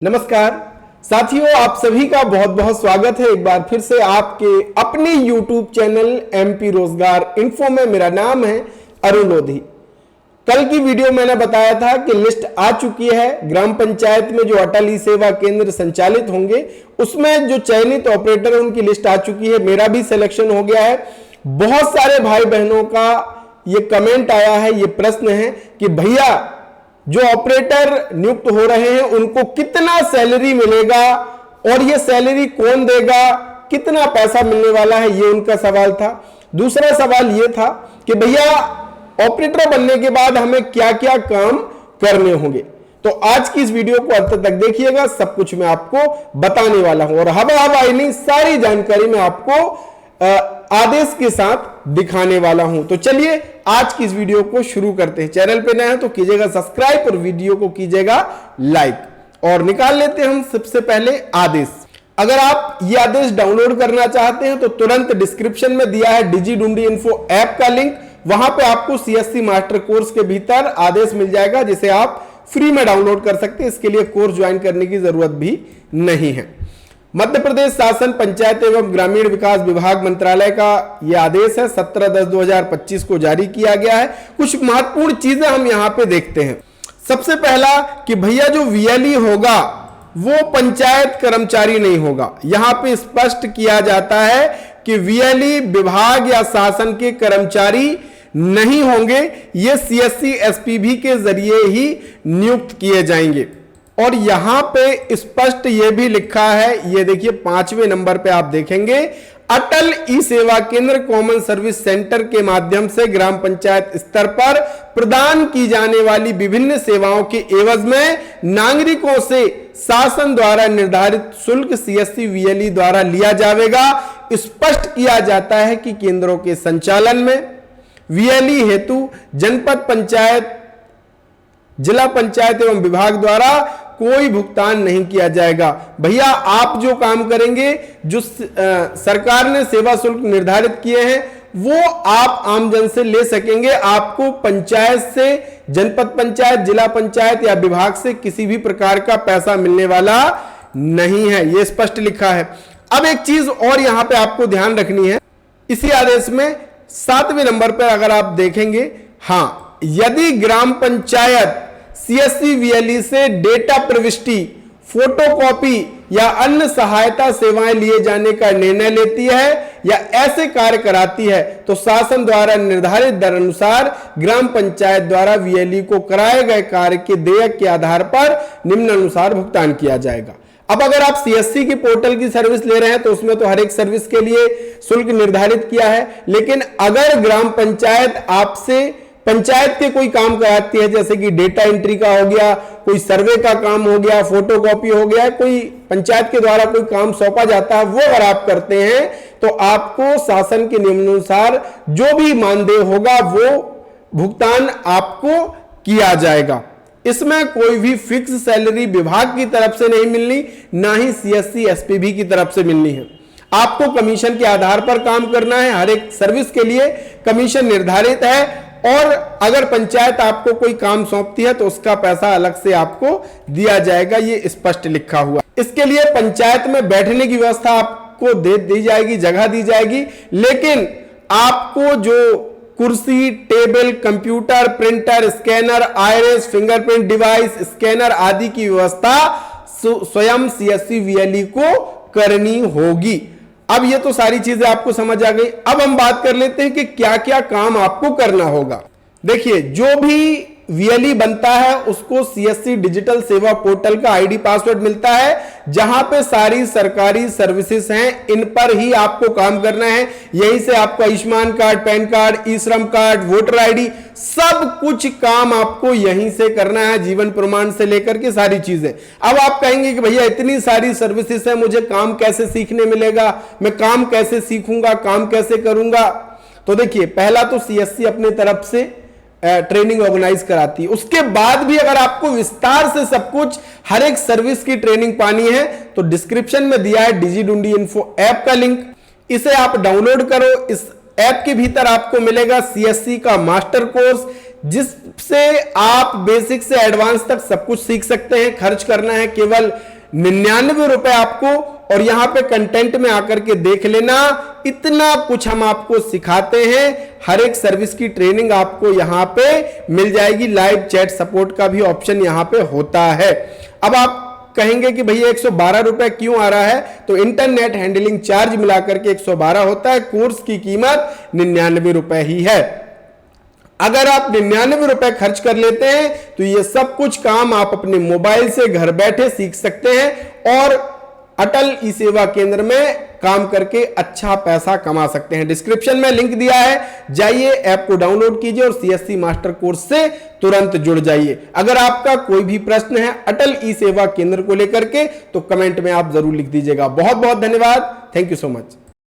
नमस्कार साथियों, आप सभी का बहुत बहुत स्वागत है एक बार फिर से आपके अपने YouTube चैनल MP रोजगार इन्फो में। मेरा नाम है अरुण लोधी। कल की वीडियो मैंने बताया था कि लिस्ट आ चुकी है। ग्राम पंचायत में जो अटल ई सेवा केंद्र संचालित होंगे उसमें जो चयनित ऑपरेटर है उनकी लिस्ट आ चुकी है। मेरा भी सिलेक्शन हो गया है। बहुत सारे भाई बहनों का ये कमेंट आया है, ये प्रश्न है कि भैया जो ऑपरेटर नियुक्त हो रहे हैं उनको कितना सैलरी मिलेगा और ये सैलरी कौन देगा, कितना पैसा मिलने वाला है, ये उनका सवाल था। दूसरा सवाल ये था कि भैया ऑपरेटर बनने के बाद हमें क्या क्या काम करने होंगे। तो आज की इस वीडियो को अंत तक देखिएगा, सब कुछ मैं आपको बताने वाला हूं और हवा नहीं सारी जानकारी मैं आपको आदेश के साथ दिखाने वाला हूं। तो चलिए आज की इस वीडियो को शुरू करते हैं। चैनल पे नए हैं तो कीजिएगा सब्सक्राइब और वीडियो को कीजिएगा लाइक। और निकाल लेते हैं हम सबसे पहले आदेश। अगर आप ये आदेश डाउनलोड करना चाहते हैं तो तुरंत डिस्क्रिप्शन में दिया है डिजिडुंडी इन्फो ऐप का लिंक, वहां पे आपको CSC मास्टर कोर्स के भीतर आदेश मिल जाएगा जिसे आप फ्री में डाउनलोड कर सकते हैं। इसके लिए कोर्स ज्वाइन करने की जरूरत भी नहीं है। मध्य प्रदेश शासन पंचायत एवं ग्रामीण विकास विभाग मंत्रालय का यह आदेश है, 17/10/2025 को जारी किया गया है। कुछ महत्वपूर्ण चीजें हम यहां पे देखते हैं। सबसे पहला कि भैया जो VLE होगा वो पंचायत कर्मचारी नहीं होगा। यहां पे स्पष्ट किया जाता है कि VLE विभाग या शासन के कर्मचारी नहीं होंगे, ये CSC SPV के जरिए ही नियुक्त किए जाएंगे। और यहां पे स्पष्ट यह भी लिखा है, ये देखिए 5वें नंबर पे आप देखेंगे, अटल ई सेवा केंद्र कॉमन सर्विस सेंटर के माध्यम से ग्राम पंचायत स्तर पर प्रदान की जाने वाली विभिन्न सेवाओं के एवज में नागरिकों से शासन द्वारा निर्धारित शुल्क CSC VLE द्वारा लिया जाएगा। स्पष्ट किया जाता है कि केंद्रों के संचालन में VLE हेतु जनपद पंचायत, जिला पंचायत एवं विभाग द्वारा कोई भुगतान नहीं किया जाएगा। भैया आप जो काम करेंगे, जो सरकार ने सेवा शुल्क निर्धारित किए हैं वो आप आमजन से ले सकेंगे। आपको पंचायत से, जनपद पंचायत, जिला पंचायत या विभाग से किसी भी प्रकार का पैसा मिलने वाला नहीं है, यह स्पष्ट लिखा है। अब एक चीज और यहां पे आपको ध्यान रखनी है, इसी आदेश में 7वें नंबर पर अगर आप देखेंगे, हां, यदि ग्राम पंचायत CSC VLE से डेटा प्रविष्टि, फोटोकॉपी या अन्य सहायता सेवाएं लिए जाने का निर्णय लेती है या ऐसे कार्य कराती है तो शासन द्वारा निर्धारित दर अनुसार ग्राम पंचायत द्वारा VLE को कराए गए कार्य के देयक के आधार पर निम्नानुसार भुगतान किया जाएगा। अब अगर आप CSC की पोर्टल की सर्विस ले रहे हैं तो उसमें तो हर एक सर्विस के लिए शुल्क निर्धारित किया है, लेकिन अगर ग्राम पंचायत आपसे पंचायत के कोई काम कराती है, जैसे कि डेटा एंट्री का हो गया, कोई सर्वे का काम हो गया, फोटोकॉपी हो गया, कोई पंचायत के द्वारा कोई काम सौंपा जाता है, वो अगर आप करते हैं तो आपको शासन के नियमानुसार जो भी मानदेय होगा वो भुगतान आपको किया जाएगा। इसमें कोई भी फिक्स सैलरी विभाग की तरफ से नहीं मिलनी, ना ही CSC SPV की तरफ से मिलनी है। आपको कमीशन के आधार पर काम करना है। हर एक सर्विस के लिए कमीशन निर्धारित है और अगर पंचायत आपको कोई काम सौंपती है तो उसका पैसा अलग से आपको दिया जाएगा, ये स्पष्ट लिखा हुआ। इसके लिए पंचायत में बैठने की व्यवस्था आपको दे दी जाएगी, जगह दी जाएगी, लेकिन आपको जो कुर्सी, table, computer, printer, scanner, Iris, fingerprint device, scanner आदि की व्यवस्था स्वयं CSC VLE को करनी होगी। अब ये तो सारी चीजें आपको समझ आ गई। अब हम बात कर लेते हैं कि क्या क्या काम आपको करना होगा। देखिए, जो भी VLE बनता है उसको CSC डिजिटल सेवा पोर्टल का ID पासवर्ड मिलता है, जहां पे सारी सरकारी सर्विसेज हैं, इन पर ही आपको काम करना है। यहीं से आपको Ayushman card, pan card, e-Shram card, voter ID, सब कुछ काम आपको यहीं से करना है, जीवन प्रमाण से लेकर के सारी चीजें। अब आप कहेंगे कि भैया इतनी सारी सर्विसेज है, मुझे काम कैसे सीखने मिलेगा, मैं काम कैसे सीखूंगा, काम कैसे करूंगा। तो देखिए, पहला तो CSC अपने तरफ से ट्रेनिंग ऑर्गेनाइज कराती है। उसके बाद भी अगर आपको विस्तार से सब कुछ हर एक सर्विस की ट्रेनिंग पानी है तो डिस्क्रिप्शन में दिया है डिजिडुंडी इन्फो ऐप का लिंक, इसे आप डाउनलोड करो। इस ऐप के भीतर आपको मिलेगा CSC का मास्टर कोर्स, जिससे आप बेसिक से एडवांस तक सब कुछ सीख सकते हैं। खर्च करना है केवल 99 रुपए आपको, और यहां पे कंटेंट में आकर के देख लेना, इतना कुछ हम आपको सिखाते हैं। हर एक सर्विस की ट्रेनिंग आपको यहां पे मिल जाएगी। लाइव चैट सपोर्ट का भी ऑप्शन यहां पे होता है। अब आप कहेंगे कि भैया 112 रुपए क्यों आ रहा है, तो इंटरनेट हैंडलिंग चार्ज मिलाकर के 112 होता है। कोर्स की कीमत 99 रुपए ही है। अगर आप 99 रुपए खर्च कर लेते हैं तो ये सब कुछ काम आप अपने मोबाइल से घर बैठे सीख सकते हैं और अटल ई सेवा केंद्र में काम करके अच्छा पैसा कमा सकते हैं। डिस्क्रिप्शन में लिंक दिया है, जाइए ऐप को डाउनलोड कीजिए और सीएससी मास्टर कोर्स से तुरंत जुड़ जाइए। अगर आपका कोई भी प्रश्न है अटल ई सेवा केंद्र को लेकर के तो कमेंट में आप जरूर लिख दीजिएगा। बहुत बहुत धन्यवाद। Thank you so much.